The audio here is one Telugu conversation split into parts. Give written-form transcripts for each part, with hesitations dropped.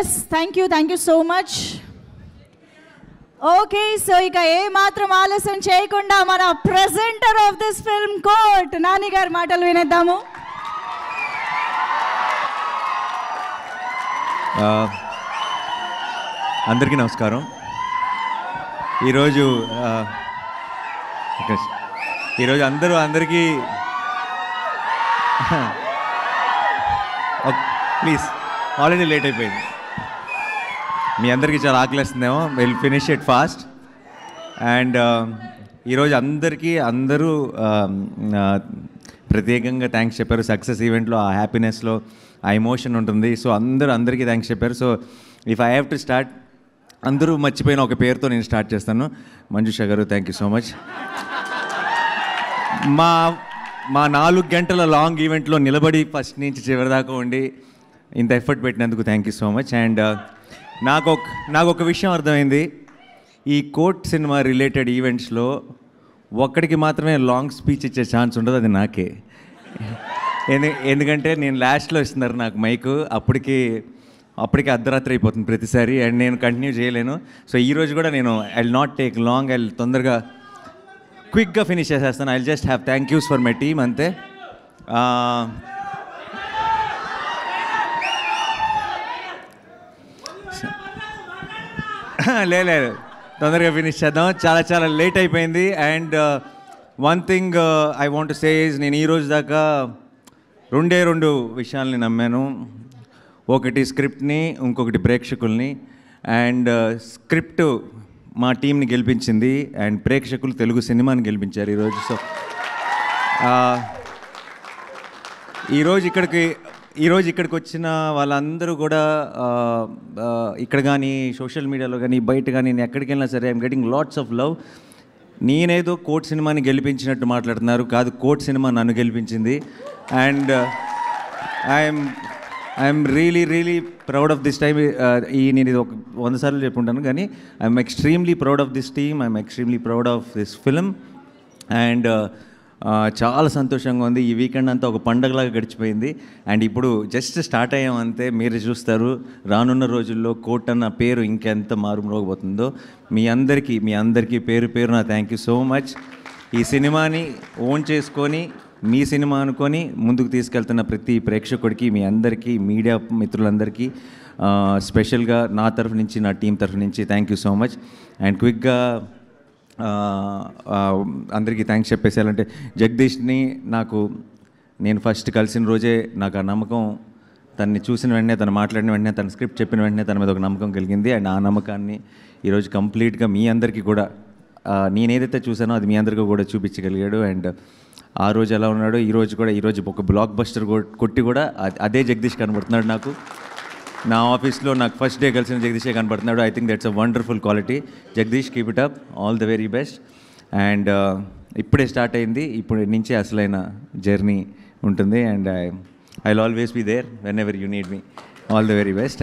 Yes thank you so much. Okay, so ఇక ఏ మాత్రం ఆలస్యం చేయకుండా మన presenter of this film Court Nani గారి మాటలు వినేద్దాము. అందరికీ నమస్కారం. ఈరోజు అందరికీ ప్లీజ్, ఆల్రెడీ లేట్ అయిపోయింది. మీ అందరికీ చాలా ఆకలిస్తుందేమో, will finish it fast. And ఈరోజు అందరూ ప్రత్యేకంగా థ్యాంక్స్ చెప్పారు. సక్సెస్ ఈవెంట్లో ఆ హ్యాపీనెస్లో ఆ ఎమోషన్ ఉంటుంది. సో అందరికీ థ్యాంక్స్ చెప్పారు. So if I have to start, అందరూ మర్చిపోయిన ఒక పేరుతో నేను స్టార్ట్ చేస్తాను. మంజుష గారు, థ్యాంక్ యూ సో మచ్. మా 4 గంటల లాంగ్ ఈవెంట్లో నిలబడి ఫస్ట్ నుంచి చివరి దాకా ఉండి ఇంత ఎఫర్ట్ పెట్టినందుకు thank you so much. And నాకు ఒక విషయం అర్థమైంది. ఈ కోర్ట్ సినిమా రిలేటెడ్ ఈవెంట్స్లో ఒక్కడికి మాత్రమే లాంగ్ స్పీచ్ ఇచ్చే ఛాన్స్ ఉండదు, అది నాకే. ఎందుకంటే నేను లాస్ట్లో ఇస్తున్నారు నాకు మైకు, అప్పటికి అర్ధరాత్రి అయిపోతుంది ప్రతిసారి, అండ్ నేను కంటిన్యూ చేయలేను. సో ఈరోజు కూడా నేను I will not take long, I will తొందరగా క్విక్గా ఫినిష్ చేసేస్తాను. I will just have thank use for my team, అంతే. లేదు, తొందరగా ఫినిష్ చేద్దాం, చాలా లేట్ అయిపోయింది. And one thing I want to say is, నేను ఈరోజు దాకా రెండు విషయాల్ని నమ్మాను. ఒకటి స్క్రిప్ట్ని, ఇంకొకటి ప్రేక్షకుల్ని. అండ్ స్క్రిప్ట్ మా టీంని గెలిపించింది, అండ్ ప్రేక్షకులు తెలుగు సినిమాని గెలిపించారు ఈరోజు. సో ఈరోజు ఇక్కడికి వచ్చిన వాళ్ళందరూ కూడా ఇక్కడ కానీ సోషల్ మీడియాలో కానీ బయట కానీ నేను ఎక్కడికి వెళ్ళినా సరే I'm getting lots of love. నేనేదో కోర్ట్ సినిమాని గెలిపించినట్టు మాట్లాడుతున్నారు, కాదు, కోర్ట్ సినిమా నన్ను గెలిపించింది. And I'm really proud of this time. నేను ఇది ఒక 100 సార్లు చెప్పుంటాను, కానీ I'm extremely proud of this team, I'm extremely proud of this film. And చాలా సంతోషంగా ఉంది. ఈ వీకెండ్ అంతా ఒక పండగలాగా గడిచిపోయింది. అండ్ ఇప్పుడు జస్ట్ స్టార్ట్ అయ్యామంతే. మీరు చూస్తారు రానున్న రోజుల్లో కోర్ట్ అన్న పేరు ఇంకెంత మారుమోగబోతుందో. మీ అందరికీ పేరు నా థ్యాంక్ యూ సో మచ్. ఈ సినిమాని ఓన్ చేసుకొని మీ సినిమా అనుకొని ముందుకు తీసుకెళ్తున్న ప్రతి ప్రేక్షకుడికి, మీ అందరికీ, మీడియా మిత్రులందరికీ స్పెషల్గా నా తరఫు నుంచి, నా టీం తరఫు నుంచి thank you so much. And క్విక్గా అందరికీ థ్యాంక్స్ చెప్పేసేయాలంటే, జగదీష్ని నేను ఫస్ట్ కలిసిన రోజే నాకు ఆ నమ్మకం, తనని చూసిన వెంటనే, తను మాట్లాడిన వెంటనే, తన స్క్రిప్ట్ చెప్పిన వెంటనే తన మీద ఒక నమ్మకం కలిగింది. అండ్ ఆ నమ్మకాన్ని ఈరోజు కంప్లీట్గా మీ అందరికీ కూడా, నేను ఏదైతే చూసానో అది మీ అందరికీ కూడా చూపించగలిగాడు. అండ్ ఆ రోజు ఎలా ఉన్నాడో ఈరోజు ఒక బ్లాక్ బస్టర్ కొట్టి కూడా అదే జగదీష్ కనబడుతున్నాడు నాకు. నా ఆఫీస్లో నాకు ఫస్ట్ డే కలిసిన జగదీషే కనబడుతున్నాడు. I think that's a wonderful quality. Jagadish, keep it up, all the very best. And ఇప్పుడే స్టార్ట్ అయింది, ఇప్పుడు నుంచే అసలైన జర్నీ ఉంటుంది. And I will always be there whenever you need me. All the very best.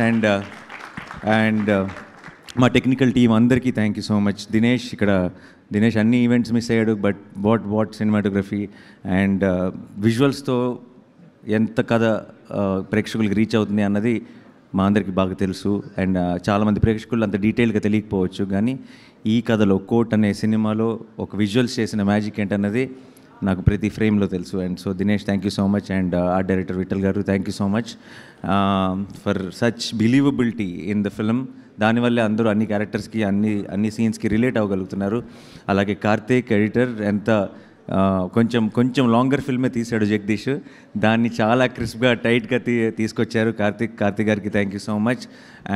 And మా టెక్నికల్ టీం అందరికీ thank you so much. Dinesh అన్ని ఈవెంట్స్ మిస్ అయ్యాడు, బట్ వాట్ సినిమాటోగ్రఫీ అండ్ విజువల్స్తో ఎంత కథ ప్రేక్షకులకి రీచ్ అవుతుంది అన్నది మా అందరికీ బాగా తెలుసు. అండ్ చాలామంది ప్రేక్షకులు అంత డీటెయిల్గా తెలియకపోవచ్చు, కానీ ఈ కథలో కోర్ట్ అనే సినిమాలో ఒక విజువల్స్ చేసిన మ్యాజిక్ ఏంటన్నది నాకు ప్రతి ఫ్రేమ్లో తెలుసు. And so Dinesh, thank you so much. And art director Vittal garu, thank you so much for such believability in the film. దానివల్లే అందరూ అన్ని క్యారెక్టర్స్కి, అన్ని సీన్స్కి రిలేట్ అవ్వగలుగుతున్నారు. అలాగే కార్తీక్ ఎడిటర్, ఎంత కొంచెం లాంగర్ ఫిల్మే తీశాడు జగదీష్, దాన్ని చాలా క్రిస్ప్గా టైట్గా తీసుకొచ్చారు కార్తీక్ గారికి thank you so much.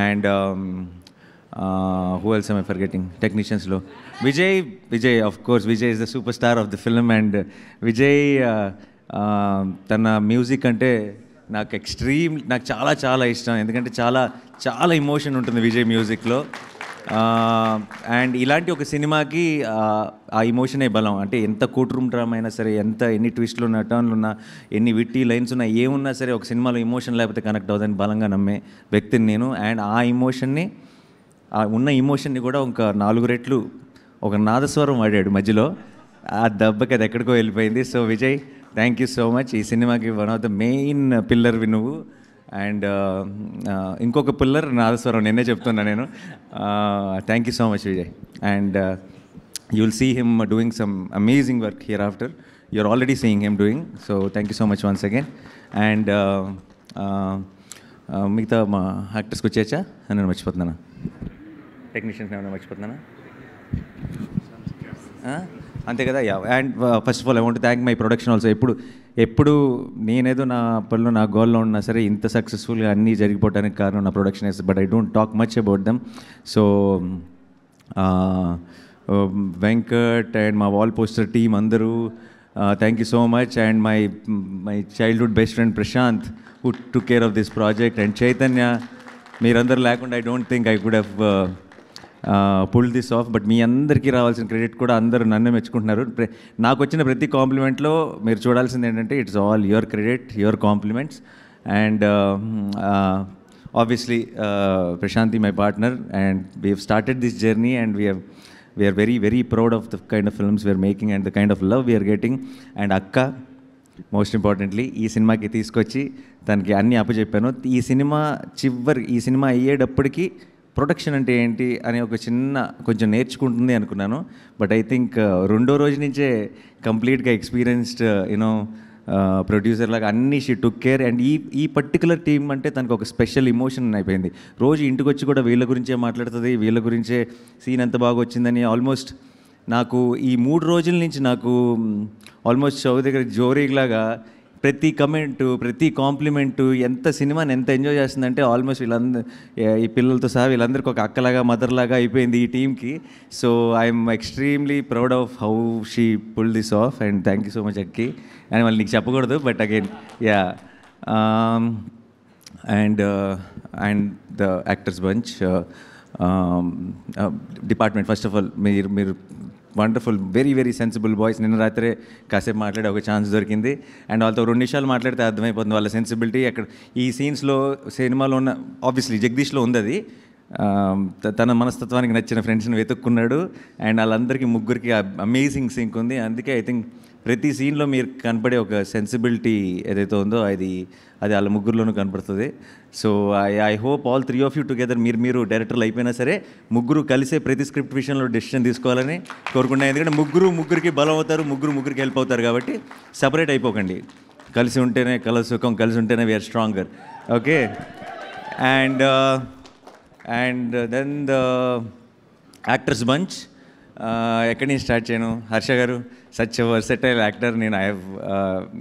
And who else I forgetting టెక్నీషియన్స్లో Vijay of course, Vijay is the superstar of the film. And Vijay తన మ్యూజిక్ అంటే నాకు చాలా ఇష్టం, ఎందుకంటే చాలా ఎమోషన్ ఉంటుంది విజయ్ మ్యూజిక్లో. అండ్ ఇలాంటి ఒక సినిమాకి ఆ ఎమోషనే బలం. అంటే ఎంత కోర్ట్ రూమ్ డ్రామా అయినా సరే, ఎన్ని ట్విస్ట్లు ఉన్నా, టర్న్లు ఉన్నా, ఎన్ని విట్టి లైన్స్ ఉన్నా, ఏమున్నా సరే, ఒక సినిమాలో ఎమోషన్ లేకపోతే కనెక్ట్ అవుతుందని బలంగా నమ్మే వ్యక్తిని నేను. అండ్ ఉన్న ఎమోషన్ని కూడా ఒక 4 రెట్లు ఒక నాదస్వరం వాడాడు మధ్యలో, ఆ దెబ్బకి అది ఎక్కడికో వెళ్ళిపోయింది. So Vijay, thank you so much. ఈ సినిమాకి వన్ ఆఫ్ ద మెయిన్ పిల్లర్వి నువ్వు. అండ్ ఇంకొక పిల్లర్ నాదస్వరం నిన్నే చెప్తున్నా నేను. Thank you so much Vijay. And you will see him doing some amazing work hereafter. You're already seeing him doing. So thank you so much once again. And మిగతా మా యాక్టర్స్కి వచ్చేచ్చా నేను మర్చిపోతున్నాను, టెక్నీషియన్స్ ఏమైనా మర్చిపోతున్నానా? అంతే కదా. Yeah. And first of all I want thank my production also. ఎప్పుడు నేనేదో నా పనిలో నా గోల్లో ఉన్నా సరే ఇంత సక్సెస్ఫుల్గా అన్నీ జరిగిపోవడానికి కారణం నా production is. But I don't talk much about them. So Venkat and మా వాల్ పోస్టర్ టీమ్ అందరూ thank you so much. And my childhood best friend Prashanth who took care of this project. And Chaitanya, మీరందరూ లేకుండా I don't think I could have pull this off. But మీ అందరికీ రావాల్సిన క్రెడిట్ కూడా అందరూ నన్ను మెచ్చుకుంటున్నారు. నాకు వచ్చిన ప్రతి కాంప్లిమెంట్లో మీరు చూడాల్సింది ఏంటంటే it's all your credit, your compliments. And obviously Prashanti, my partner, and we have started this journey and we are very very proud of the kind of films we are making and the kind of love we are getting. And akka, most importantly, ఈ సినిమాకి తీసుకొచ్చి తనకి అన్నీ అప్పచెప్పాను. ఈ సినిమా అయ్యేటప్పటికి ప్రొడక్షన్ అంటే ఏంటి అని ఒక కొంచెం నేర్చుకుంటుంది అనుకున్నాను. బట్ ఐ థింక్ రెండో రోజు నుంచే కంప్లీట్గా ఎక్స్పీరియన్స్డ్ యూనో ప్రొడ్యూసర్ లాగా అన్నీ షీ టుక్ కేర్. అండ్ ఈ పర్టికులర్ టీమ్ అంటే తనకు ఒక స్పెషల్ ఇమోషన్ అయిపోయింది. రోజు ఇంటికి వచ్చి కూడా వీళ్ళ గురించే మాట్లాడుతుంది, వీళ్ళ గురించే సీన్ ఎంత బాగా వచ్చిందని. ఆల్మోస్ట్ నాకు ఈ 3 రోజుల నుంచి నాకు ఆల్మోస్ట్ షో దగ్గర జోరీలాగా ప్రతి కమెంటు, ప్రతి కాంప్లిమెంటు, సినిమాని ఎంత ఎంజాయ్ చేస్తుందంటే ఆల్మోస్ట్ ఈ పిల్లలతో సహా వీళ్ళందరికీ ఒక అక్కలాగా మదర్లాగా అయిపోయింది ఈ టీమ్కి. So I'm extremely proud of how she pull this off. And thank you so much Akki. అని మళ్ళీ నీకు చెప్పకూడదు, but again ya. And the actors bunch department, first of all మీరు wonderful, very very sensible boys. నిన్న రాత్రే కాసేపు మాట్లాడే ఒక ఛాన్స్ దొరికింది. అండ్ వాళ్ళతో 2 నిమిషాలు మాట్లాడితే అర్థమైపోతుంది వాళ్ళ సెన్సిబిలిటీ. అక్కడ ఈ సీన్స్లో సినిమాలో ఉన్న ఆబ్వియస్లీ జగదీష్లో ఉంది అది. తన మనస్తత్వానికి నచ్చిన ఫ్రెండ్స్ని వెతుక్కున్నాడు. అండ్ వాళ్ళందరికీ ముగ్గురికి అమేజింగ్ సింక్ ఉంది. అందుకే ఐ థింక్ ప్రతి సీన్లో మీరు కనపడే ఒక సెన్సిబిలిటీ ఏదైతే ఉందో అది వాళ్ళ ముగ్గురులోనూ కనపడుతుంది. So I hope all 3 of you together, మీరు డైరెక్టర్లు అయిపోయినా సరే ముగ్గురు కలిసే ప్రతి స్క్రిప్ట్ విషయంలో డెసిషన్ తీసుకోవాలని కోరుకున్నాను. ఎందుకంటే ముగ్గురికి బలం అవుతారు, ముగ్గురికి హెల్ప్ అవుతారు. కాబట్టి సపరేట్ అయిపోకండి. కలిసి ఉంటేనే కల సుఖం, కలిసి ఉంటేనే we're stronger. Okay. And then the actors bunch. ఎక్కడి నుంచి స్టార్ట్ చేయను? హర్ష గారు సచ్ వర్సటైల్ యాక్టర్. నేను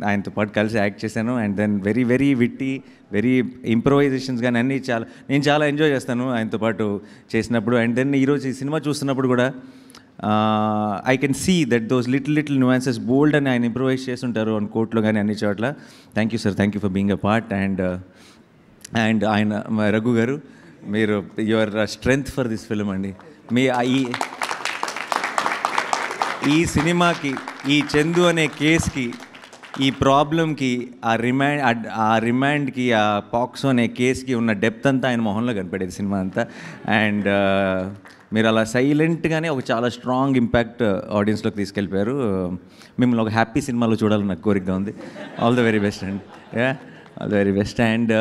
ఆయనతో పాటు కలిసి యాక్ట్ చేశాను. And then very very witty, very improvisations కానీ అన్నీ నేను చాలా ఎంజాయ్ చేస్తాను ఆయనతో పాటు చేసినప్పుడు. అండ్ దెన్ ఈరోజు ఈ సినిమా చూస్తున్నప్పుడు కూడా I can see that those little nuances బోల్డ్ అని ఆయన ఇంప్రొవైజ్ చేస్తుంటారు అని కోర్టులో కానీ అన్ని చోట్ల. Thank you sir, thank you for being a part. And ఆయన రఘు గారు, మీరు your strength for this film అండి. ఈ సినిమాకి, ఈ చందు అనే కేసుకి, ఈ ప్రాబ్లంకి, ఆ రిమాండ్కి, ఆ పాక్సో అనే కేసుకి ఉన్న డెప్త్ అంతా ఆయన మొహంలో కనపడేది సినిమా అంతా. అండ్ మీరు అలా సైలెంట్గానే ఒక చాలా స్ట్రాంగ్ ఇంపాక్ట్ ఆడియన్స్లోకి తీసుకెళ్ళిపోయారు. మిమ్మల్ని ఒక హ్యాపీ సినిమాలో చూడాలని నాకు కోరికగా ఉంది. All the very best and ya, all the very best. And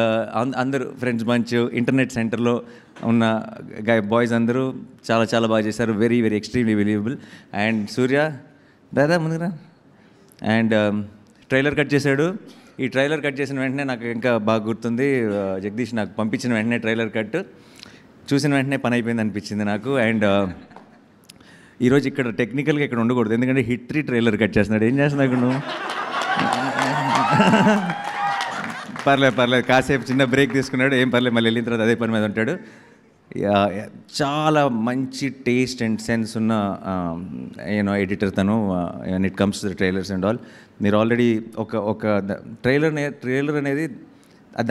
అందరూ ఫ్రెండ్స్ బంచ్, ఇంటర్నెట్ సెంటర్లో ఉన్న బాయ్స్ అందరూ చాలా చాలా బాగా చేశారు. Very very extremely believable. And Surya Dada ముందుగా. అండ్ ట్రైలర్ కట్ చేశాడు. ఈ ట్రైలర్ కట్ చేసిన వెంటనే నాకు ఇంకా బాగా గుర్తుంది, జగదీష్ నాకు పంపించిన వెంటనే ట్రైలర్ కట్ చూసిన వెంటనే పని అయిపోయింది అనిపించింది నాకు. అండ్ ఈరోజు ఇక్కడ టెక్నికల్గా ఇక్కడ ఉండకూడదు, ఎందుకంటే హిట్ 3 ట్రైలర్ కట్ చేస్తున్నాడు. ఏం చేస్తున్నావు ఇక్కడ నువ్వు? పర్లేదు కాసేపు చిన్న బ్రేక్ తీసుకున్నాడు, ఏం పర్లేదు, మళ్ళీ వెళ్ళిన తర్వాత అదే పని మీద ఉంటాడు. చాలా మంచి టేస్ట్ అండ్ సెన్స్ ఉన్న ఎడిటర్ తను. And it comes to the trailers and all. మీరు ఆల్రెడీ ఒక ట్రైలర్ అనేది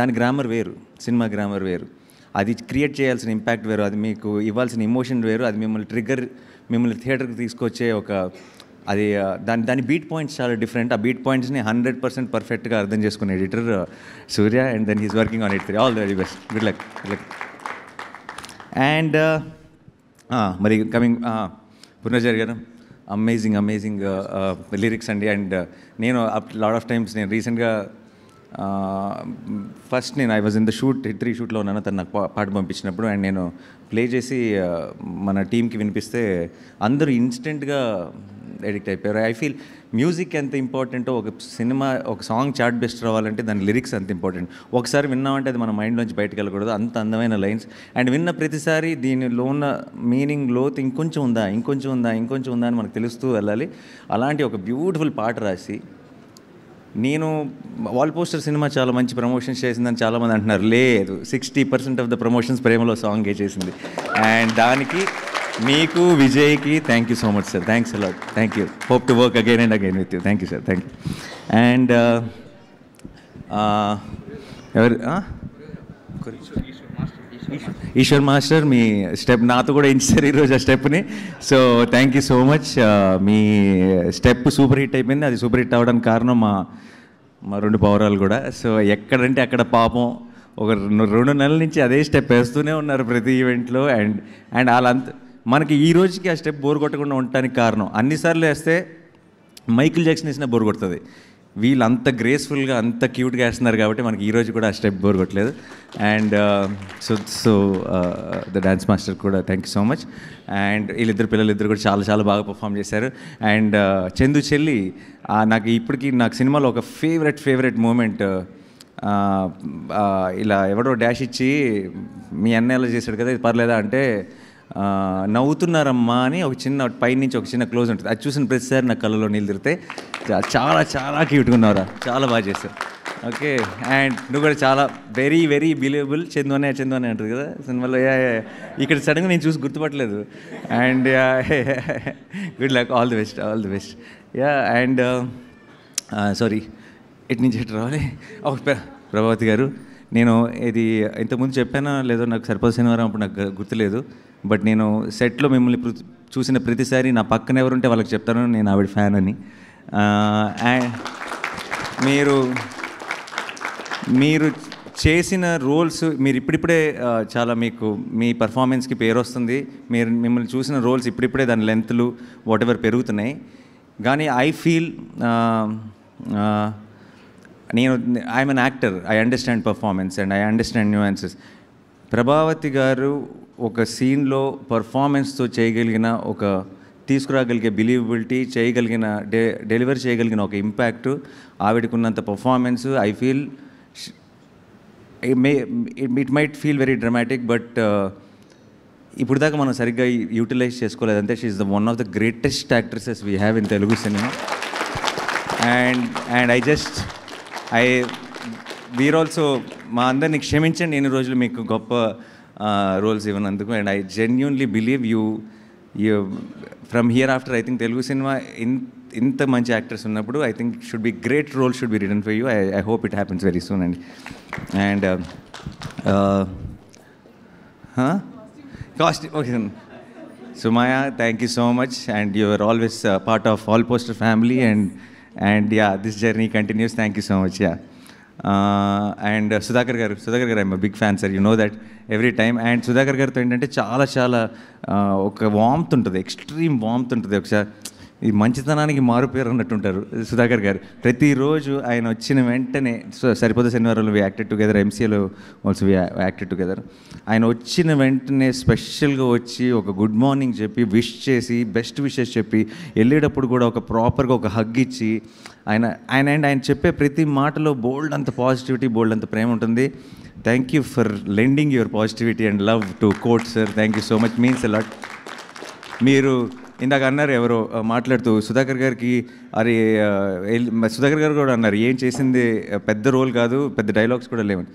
దాని గ్రామర్ వేరు, సినిమా గ్రామర్ వేరు. అది క్రియేట్ చేయాల్సిన ఇంపాక్ట్ వేరు, అది మీకు ఇవ్వాల్సిన ఎమోషన్ వేరు. అది మిమ్మల్ని థియేటర్కి తీసుకొచ్చే అది దాని బీట్ పాయింట్స్ చాలా డిఫరెంట్. ఆ బీట్ పాయింట్స్ని 100% పర్ఫెక్ట్గా అర్థం చేసుకునే editor Surya. And then he's working on it. All the very best, good luck. And మరి కమింగ్ పునర్జరి గారు, అమేజింగ్ లిరిక్స్ అండి. అండ్ నేను లాట్ ఆఫ్ టైమ్స్ నేను రీసెంట్గా ఫస్ట్ నేను I was in the shoot 3 షూట్లో ఉన్నాను. తను నాకు పాట పంపించినప్పుడు అండ్ నేను ప్లే చేసి మన టీంకి వినిపిస్తే అందరూ ఇన్స్టెంట్గా ఎడిక్ట్ అయిపోయారు. ఐ ఫీల్ మ్యూజిక్ ఎంత ఇంపార్టెంటో ఒక సాంగ్ చార్ట్ బెస్ట్ రావాలంటే దాని లిరిక్స్ అంత ఇంపార్టెంట్. ఒకసారి విన్నామంటే అది మన మైండ్లోంచి బయటకు వెళ్ళకూడదు. అంత అందమైన లైన్స్ అండ్ విన్న ప్రతిసారి దీనిలో ఉన్న మీనింగ్ లోతు ఇంకొంచెం ఉందా అని మనకు తెలుస్తూ వెళ్ళాలి. అలాంటి ఒక బ్యూటిఫుల్ పాట రాసి నేను వాల్ పోస్టర్ సినిమా చాలా మంచి ప్రమోషన్స్ చేసిందని చాలామంది అంటున్నారు. లేదు, 60% ఆఫ్ ద ప్రమోషన్స్ ప్రేమలో సాంగే చేసింది. అండ్ దానికి మీకు విజయ్కి thank you so much sir. Thanks a lot. Thank you. Hope to work again and again with you. Thank you sir. Thank you. And Eshwar master మీ స్టెప్ నాతో కూడా ఇచ్చారు ఈరోజు ఆ స్టెప్ని. So thank you so much. మీ స్టెప్ సూపర్ హిట్ అయిపోయింది. అది సూపర్ హిట్ అవ్వడానికి కారణం మా 2 పౌరాలు కూడా. సో ఎక్కడంటే అక్కడ పాపం ఒక 2 నెలల నుంచి అదే స్టెప్ వేస్తూనే ఉన్నారు ప్రతి ఈవెంట్లో. అండ్ వాళ్ళంతా మనకి ఈ రోజుకి ఆ స్టెప్ బోర్ కొట్టకుండా ఉండటానికి కారణం అన్నిసార్లు వేస్తే మైకిల్ జాక్సన్ వేసినా బోర్ కొడుతుంది. వీళ్ళు అంత గ్రేస్ఫుల్గా అంత క్యూట్గా వేస్తున్నారు కాబట్టి మనకి ఈరోజు కూడా ఆ స్టెప్ బోర్ కొట్టలేదు. And so the dance master కూడా thank you so much. And పిల్లలిద్దరు కూడా చాలా చాలా బాగా పర్ఫామ్ చేశారు. అండ్ చందు చెల్లి నాకు ఇప్పటికీ నాకు సినిమాలో ఒక ఫేవరెట్ మూమెంట్, ఇలా ఎవడో డాష్ ఇచ్చి మీ అన్న ఎలా చేశాడు కదా ఇది పర్లేదా అంటే నవ్వుతున్నారమ్మా అని ఒక చిన్న పైనుంచి ఒక చిన్న క్లోజ్ ఉంటుంది. అది చూసిన ప్రతిసారి నా కళ్ళలో నీళ్ళు తిరిగితే చాలా చాలా క్యూట్గా ఉన్నారా, చాలా బాగా చేశారు. ఓకే. అండ్ నువ్వు కూడా చాలా వెరీ బిలీవబుల్. చందు అనే అంటారు కదా సినిమాలో. ఇక్కడ సడన్గా నేను చూసి గుర్తుపట్టలేదు. And good luck. All the best. Ya. And sorry ఎటు నుంచి ఎటు రావాలి. ప్రభావతి గారు, నేను ఇది ఇంతకుముందు చెప్పానా లేదో నాకు సరిపోదు శనివారం అప్పుడు నాకు గుర్తులేదు. బట్ నేను సెట్లో మిమ్మల్ని చూసిన ప్రతిసారి నా పక్కన ఎవరుంటే వాళ్ళకి చెప్తాను నేను ఆవిడ ఫ్యాన్ అని. మీరు చేసిన రోల్స్ మీరు ఇప్పుడిప్పుడే చాలా మీకు మీ పర్ఫార్మెన్స్కి పేరు వస్తుంది. మిమ్మల్ని చూసిన రోల్స్ ఇప్పుడిప్పుడే దాని లెంత్లు వాట్ ఎవర్ పెరుగుతున్నాయి. కానీ I feel I'm an actor. I understand performance and I understand nuances. Prabhavati గారు ఒక సీన్లో పర్ఫార్మెన్స్తో చేయగలిగిన తీసుకురాగలిగే బిలీవబిలిటీ చేయగలిగిన డెలివరీ చేయగలిగిన ఒక ఇంపాక్ట్ ఆవిడకున్నంత performance I feel it might feel very dramatic. But ఇప్పుడు దాకా మనం సరిగ్గా యూటిలైజ్ చేసుకోలేదంటే she is the one of the greatest actresses we have in Telugu cinema. And we're also మా అందరినీ క్షమించండి ఎన్ని రోజులు మీకు గొప్ప రోల్స్ ఇవ్వనందుకు. And I genuinely believe you from here after I think Telugu cinema ఇంత మంచి యాక్టర్స్ ఉన్నప్పుడు I think should be great role should be written for you. I hope it happens very soon. And costume okay. Sumaya, thank you so much, and you are always part of All Poster family, and yeah, this journey continues. Thank you so much. Yeah. And Sudhakar garu, I'm a big fan, sir. You know that every time. And Sudhakar garu to entante చాలా ఒక warmth ఉంటుంది, extreme warmth ఉంటుంది. ఒకసారి ఈ మంచితనానికి మారుపేరు అన్నట్టుంటారు సుధాకర్ గారు. ప్రతిరోజు ఆయన వచ్చిన వెంటనే సరిపోతే శనివారంలో వి యాక్టెడ్ టుగెదర్, ఎంసీఏలో ఆల్సో వి యాక్టెడ్ టుగెదర్. ఆయన వచ్చిన వెంటనే స్పెషల్గా వచ్చి ఒక గుడ్ మార్నింగ్ చెప్పి విష్ చేసి బెస్ట్ విషెస్ చెప్పి వెళ్ళేటప్పుడు కూడా ఒక ప్రాపర్గా ఒక హగ్ ఇచ్చి ఆయన చెప్పే ప్రతి మాటలో బోల్డ్ అంత పాజిటివిటీ, బోల్డ్ అంత ప్రేమ ఉంటుంది. Thank you for lending your positivity and love to Court sir. Thank you so much, means a lot. మీరు ఇందాక అన్నారు ఎవరో మాట్లాడుతూ సుధాకర్ గారికి, అరే సుధాకర్ గారు కూడా అన్నారు ఏం చేసింది పెద్ద రోల్ కాదు, పెద్ద డైలాగ్స్ కూడా లేవని.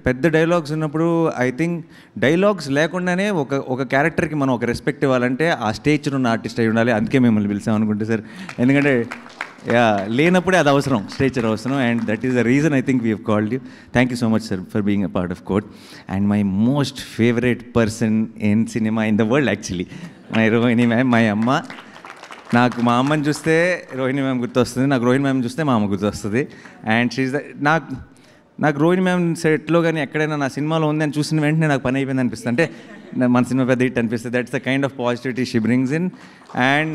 పెద్ద డైలాగ్స్ ఉన్నప్పుడు ఐ థింక్ డైలాగ్స్ లేకుండానే ఒక క్యారెక్టర్కి మనం ఒక రెస్పెక్ట్ ఇవ్వాలంటే ఆ స్టేజ్లో ఉన్న ఆర్టిస్ట్ అయి ఉండాలి. అందుకే మిమ్మల్ని పిలిచాం అనుకుంటే సార్, ఎందుకంటే లేనప్పుడే అది అవసరం, స్టేచర్ అవసరం. And that is the reason I think we have called you. Thank you so much sir for being a part of Court. And my most favourite person in cinema in the world actually my Rohini ma'am. My అమ్మ, నాకు మా అమ్మని చూస్తే రోహిణి మ్యామ్ గుర్తొస్తుంది, నాకు రోహిణి మ్యామ్ చూస్తే మా అమ్మ గుర్తొస్తుంది. అండ్ షీఈ్ ద నాకు రోహిణి మ్యామ్ సెట్లో కానీ ఎక్కడైనా నా సినిమాలో ఉంది అని చూసిన వెంటనే నాకు పని అయిపోయింది అనిపిస్తుంది, అంటే మన సినిమా పెద్ద హిట్ అనిపిస్తుంది. That's the kind of positivity she brings in. And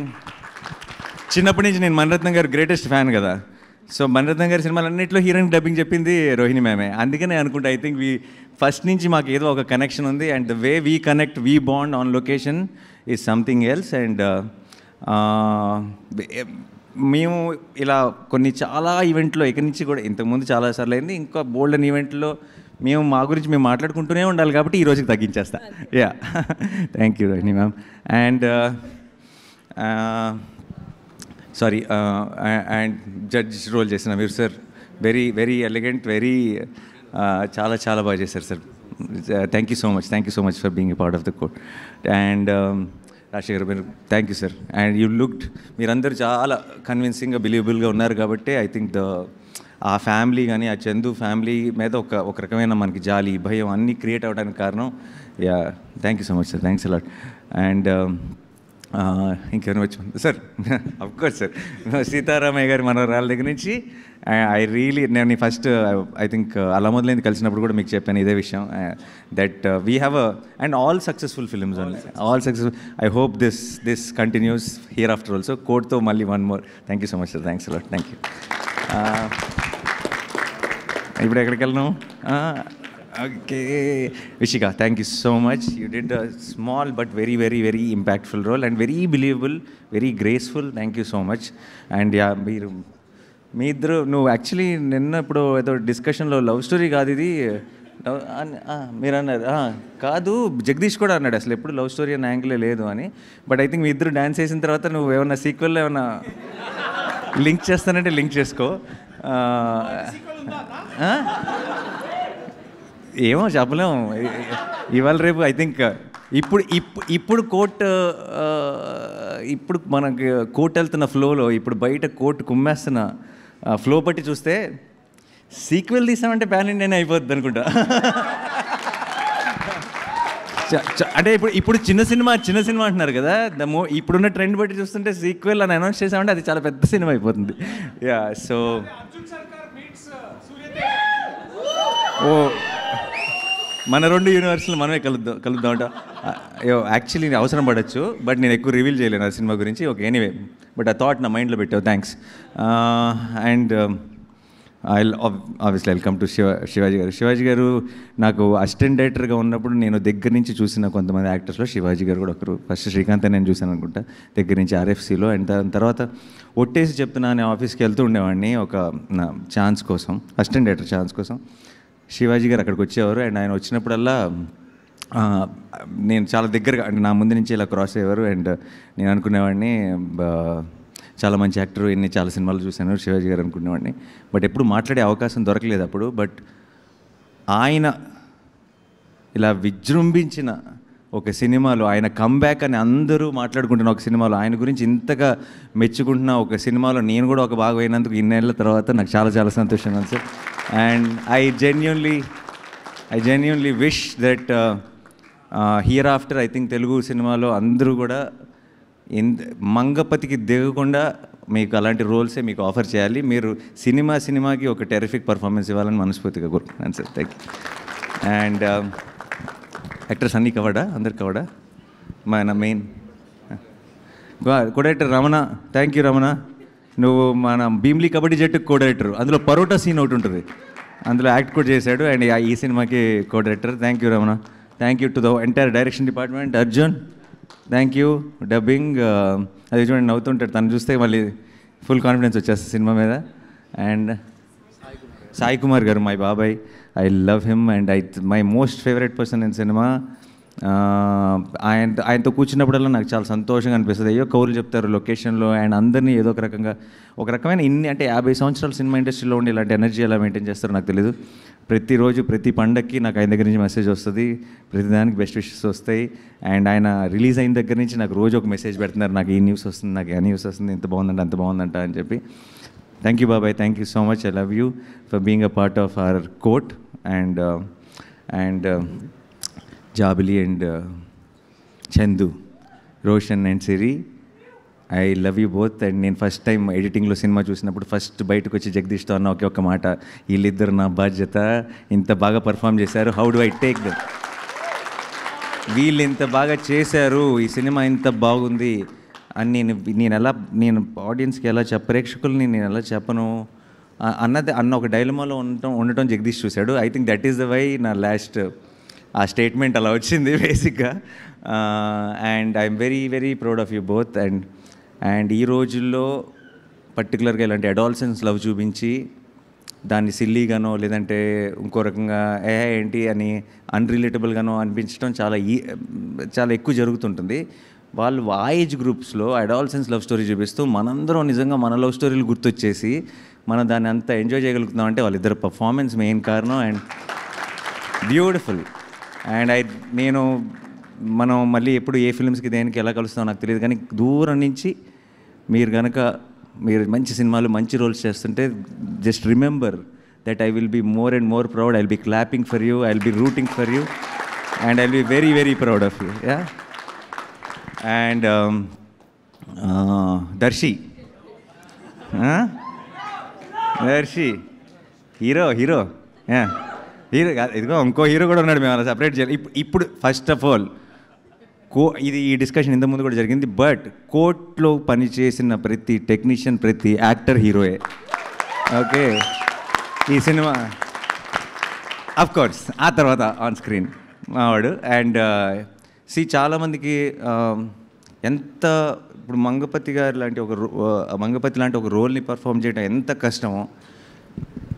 చిన్నప్పటి నుంచి నేను మణిరత్నం గారు గ్రేటెస్ట్ ఫ్యాన్ కదా, సో మణిరత్నం గారి సినిమాలన్నింటిలో హీరోయిన్ డబ్బింగ్ చెప్పింది రోహిణి మ్యామే. అందుకనే అనుకుంటా ఐ థింక్ ఫస్ట్ నుంచి మాకు ఏదో ఒక కనెక్షన్ ఉంది. And the way we connect, we bond on location is something else. And మేము ఇలా కొన్ని చాలా ఈవెంట్లో ఇక్కడి నుంచి కూడా ఇంతకుముందు చాలాసార్లు అయింది, ఇంకా బోల్డెన్ ఈవెంట్లో మేము మా గురించి మేము మాట్లాడుకుంటూనే ఉండాలి కాబట్టి ఈ రోజుకి తగ్గించేస్తా. Ya, thank you Rohini ma'am. And sorry, and judge role చేసిన మీరు sir, very very elegant, very చాలా చాలా బాగా చేశారు sir. Thank you so much for being a part of the Court. And Rajasekhar మీరు thank you sir. And you looked, మీరందరూ చాలా కన్విన్సింగ్గా బిలీవబుల్గా ఉన్నారు కాబట్టి ఐ థింక్ ఆ ఫ్యామిలీ కానీ ఆ చందు ఫ్యామిలీ మీద ఒక రకమైన మనకి జాలి, భయం అన్నీ క్రియేట్ అవ్వడానికి కారణం. Yeah, thank you so much sir, thanks allot. And ఇంకేమైనా వచ్చి సార్, అఫ్కోర్స్ సార్, సీతారామయ్య గారి మనవరాళ్ళ దగ్గర నుంచి నేను ఫస్ట్ ఐ థింక్ అలా మొదలైంది కలిసినప్పుడు కూడా మీకు చెప్పాను ఇదే విషయం, that we have and all successful films only, all successful. I hope this continues here after also. కోడ్తో మళ్ళీ one more. Thank you so much sir, thanks a lot, thank you. ఇప్పుడు ఎక్కడికి వెళ్ళను? Okay, Vishika, thank you so much. You did a small but very very very impactful role and very believable, very graceful. Thank you so much. And ya, మీ ఇద్దరు, నువ్వు యాక్చువల్లీ నిన్న ఇప్పుడు ఏదో డిస్కషన్లో లవ్ స్టోరీ కాదు ఇది మీరు అన్నారు, కాదు జగదీష్ కూడా అన్నాడు అసలు ఎప్పుడు లవ్ స్టోరీ అనే యాంగిలే లేదు అని. బట్ ఐ థింక్ మీ ఇద్దరు డ్యాన్స్ చేసిన తర్వాత నువ్వు ఏమన్నా సీక్వెల్లో ఏమన్నా లింక్ చేస్తానంటే లింక్ చేసుకో. ఏమో చెప్పలేము, ఇవాళ రేపు ఐ థింక్ ఇప్పుడు మనకి కోర్ట్ వెళ్తున్న ఫ్లోలో ఇప్పుడు బయట కోర్టు కుమ్మేస్తున్న ఫ్లో బట్టి చూస్తే సీక్వెల్ తీసామంటే ప్యాన్ ఇండియన్ అయిపోద్ది అనుకుంటా. అంటే ఇప్పుడు చిన్న సినిమా అంటున్నారు కదా, ఇప్పుడున్న ట్రెండ్ బట్టి చూస్తుంటే సీక్వెల్ అని అనౌన్స్ చేసామంటే అది చాలా పెద్ద సినిమా అయిపోతుంది. యా, సో ఓ మన రెండు యూనివర్స్లు మనమే కలుద్దామంట. యాక్చువల్లీ అవసరం పడవచ్చు, బట్ నేను ఎక్కువ రివీల్ చేయలేను ఆ సినిమా గురించి. ఓకే, ఎనీవే, బట్ ఆ థాట్ నా మైండ్లో పెట్టావు, thanks. And obviously welcome to Shivaji గారు నాకు అసిస్టెంట్ డైరెక్టర్గా ఉన్నప్పుడు నేను దగ్గర నుంచి చూసిన కొంతమంది యాక్టర్స్లో శివాజీ గారు కూడా ఒకరు. ఫస్ట్ శ్రీకాంత్ నేను చూశాను అనుకుంటా దగ్గర నుంచి RFCలో. అండ్ దాని తర్వాత ఒట్టేసి చెప్తున్నా నేను ఆఫీస్కి వెళ్తూ ఉండేవాడిని ఒక ఛాన్స్ కోసం, అసిస్టెంట్ డైరెక్టర్ ఛాన్స్ కోసం. శివాజీ గారు అక్కడికి వచ్చేవారు. అండ్ ఆయన వచ్చినప్పుడల్లా నేను చాలా దగ్గరగా, అంటే నా ముందు నుంచి ఇలా క్రాస్ అయ్యేవారు. అండ్ నేను అనుకునేవాడిని చాలా మంచి యాక్టర్, చాలా సినిమాలు చూశాను శివాజీ గారు అనుకునేవాడిని. బట్ ఎప్పుడు మాట్లాడే అవకాశం దొరకలేదు అప్పుడు. బట్ ఆయన ఇలా విజృంభించిన ఒక సినిమాలో, ఆయన కమ్బ్యాక్ అని అందరూ మాట్లాడుకుంటున్న ఒక సినిమాలో, ఆయన గురించి ఇంతగా మెచ్చుకుంటున్న ఒక సినిమాలో నేను కూడా ఒక భాగం అయినందుకు ఇన్నేళ్ల తర్వాత నాకు చాలా చాలా సంతోషంగా ఉంది sir. And I genuinely wish that here after I think Telugu సినిమాలో అందరూ కూడా మంగపతికి దిగకుండా మీకు అలాంటి రోల్సే మీకు ఆఫర్ చేయాలి. మీరు సినిమాకి ఒక టెరిఫిక్ పర్ఫార్మెన్స్ ఇవ్వాలని మనస్ఫూర్తిగా కోరుకుంటున్నాను sir. Thank you. And actors అన్నీ కవడా, అందరు కవడా. మన main co-director Ramana, thank you Ramana. నువ్వు మన భీమ్లీ కబడ్డీ జట్టుకు కో-డైరెక్టర్, అందులో పరోటా సీన్ ఒకటి ఉంటుంది, అందులో యాక్ట్ కూడా చేశాడు. అండ్ ఈ సినిమాకి co-director. Thank you Ramana. Thank you to the entire direction department. Arjun, thank you. Dubbing అది చూడండి నవ్వుతుంటాడు, తను చూస్తే మళ్ళీ ఫుల్ కాన్ఫిడెన్స్ వచ్చేస్తుంది సినిమా మీద. అండ్ సాయి కుమార్ గారు, మై బాబాయ్, I love him and my most favourite person in cinema. ఆయనతో కూర్చున్నప్పుడల్లా నాకు చాలా సంతోషంగా అనిపిస్తుంది. అయ్యో కౌలు చెప్తారు లొకేషన్లో, అండ్ అందరినీ ఏదో ఒక రకమైన అంటే 50 సంవత్సరాల సినిమా ఇండస్ట్రీలో ఉండి ఇలాంటి ఎనర్జీ ఎలా మెయింటైన్ చేస్తారో నాకు తెలీదు. ప్రతిరోజు ప్రతి పండగకి నాకు ఆయన దగ్గర నుంచి మెసేజ్ వస్తుంది, ప్రతిదానికి బెస్ట్ విషెస్ వస్తాయి. అండ్ ఆయన రిలీజ్ అయిన దగ్గర నుంచి నాకు రోజు ఒక మెసేజ్ పెడుతున్నారు, నాకు ఈ న్యూస్ వస్తుంది, నాకు ఆ న్యూస్ వస్తుంది, ఇంత బాగుందంట అంత బాగుందంట అని చెప్పి. థ్యాంక్ యూ బాబాయ్, thank you so much. I love you for being a part of our Court. And Jabili and Chandu, Roshan and Siri, I love you both. And నేను ఫస్ట్ టైం ఎడిటింగ్లో సినిమా చూసినప్పుడు ఫస్ట్ బయటకు వచ్చి జగదీష్తో అన్న ఒక్క మాట, వీళ్ళిద్దరు నా బాధ్యత, ఇంత బాగా పర్ఫామ్ చేశారు, how do I take them, వీళ్ళు ఇంత బాగా చేశారు, ఈ సినిమా ఇంత బాగుంది అని నేను ఆడియన్స్కి ఎలా ప్రేక్షకుల్ని నేను ఎలా చెప్పను, అన్న ఒక డైలమాలో ఉండటం జగదీష్ చూశాడు. I think that is the why నా లాస్ట్ ఆ స్టేట్మెంట్ అలా వచ్చింది బేసిక్గా. And I'm very very proud of you both. అండ్ ఈ రోజుల్లో పర్టికులర్గా ఇలాంటి అడాల్సెన్స్ లవ్ చూపించి దాన్ని సిల్లీగానో లేదంటే ఇంకో రకంగా ఏంటి అని అన్రిలేటబుల్గానో అనిపించడం చాలా ఎక్కువ జరుగుతుంటుంది. వాళ్ళు ఆ ఏజ్ గ్రూప్స్లో అడాల్సెన్స్ లవ్ స్టోరీ చూపిస్తూ మనందరం నిజంగా మన లవ్ స్టోరీలు గుర్తొచ్చేసి మనం దాన్ని అంతా ఎంజాయ్ చేయగలుగుతున్నాం అంటే వాళ్ళిద్దరు పర్ఫార్మెన్స్ మెయిన్ కారణం. And beautiful. అండ్ మనం మళ్ళీ ఎప్పుడు ఏ ఫిల్మ్స్కి దేనికి ఎలా కలుస్తామో నాకు తెలియదు, కానీ దూరం నుంచి మీరు మంచి సినిమాలు మంచి రోల్స్ చేస్తుంటే just remember that I will be more and more proud. I will be clapping for you, I will be rooting for you, and I will be very very proud of you. Yeah. And Darshi hero hero ఇదిగో ఇంకో హీరో కూడా ఉన్నాడు, మేము అలా సపరేట్ చేయాలి. ఇప్పుడు ఫస్ట్ ఆఫ్ ఆల్ ఈ డిస్కషన్ ఇంతకుముందు కూడా జరిగింది, బట్ కోర్ట్లో పనిచేసిన ప్రతి టెక్నీషియన్ ప్రతి యాక్టర్ హీరోయే. ఓకే, ఈ సినిమా అఫ్ కోర్స్ ఆ తర్వాత ఆన్ స్క్రీన్ మావాడు. అండ్ చాలామందికి ఎంత ఇప్పుడు మంగపతి లాంటి ఒక రోల్ని పర్ఫామ్ చేయడం ఎంత కష్టమో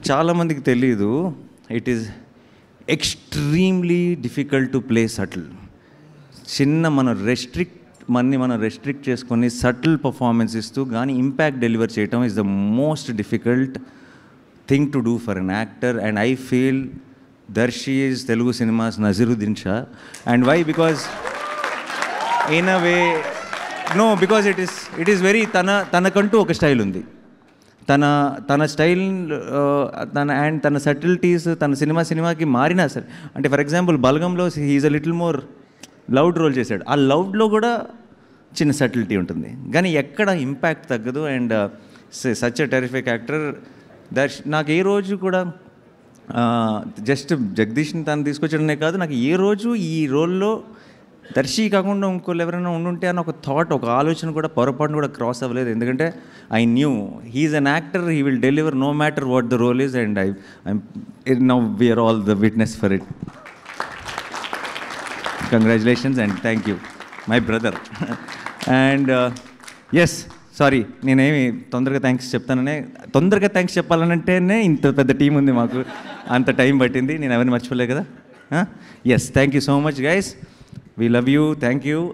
చాలామందికి తెలీదు. It is extremely difficult to play subtle. మనం రెస్ట్రిక్ట్ చేసుకొని సటిల్ పర్ఫార్మెన్స్ ఇస్తూ కానీ ఇంపాక్ట్ డెలివర్ చేయటం is the most difficult thing to do for an actor. And I feel Darshi is Telugu cinema's Naseeruddin Shah. And why? Because in a way because it is very తనకంటూ ఒక స్టైల్ ఉంది. తన స్టైల్ తన సటిల్టీస్ తన సినిమాకి మారినా సరే, అంటే ఫర్ ఎగ్జాంపుల్ బలగంలో he's a little more loud role చేశాడు. ఆ లౌడ్లో కూడా చిన్న సటిల్టీ ఉంటుంది, కానీ ఎక్కడ ఇంపాక్ట్ తగ్గదు. And such a terrific actor. నాకు ఏ రోజు కూడా జస్ట్ జగదీష్ని తను తీసుకొచ్చడమే కాదు, నాకు ఏ రోజు ఈ రోల్లో దర్శి కాకుండా ఇంకోళ్ళు ఎవరైనా ఉండుంటే అని ఒక ఆలోచన కూడా పొరపాటును కూడా క్రాస్ అవ్వలేదు. ఎందుకంటే I knew he's an actor, he will deliver no matter what the role is. And now we're all the witness for it. Congratulations and thank you my brother. And yes, sorry నేనేమి తొందరగా థ్యాంక్స్ చెప్పాలనంటేనే ఇంత పెద్ద టీం ఉంది మాకు, అంత టైం పట్టింది. నేను ఎవరిని మర్చిపోలే కదా. Yes, thank you so much guys. We love you. Thank you.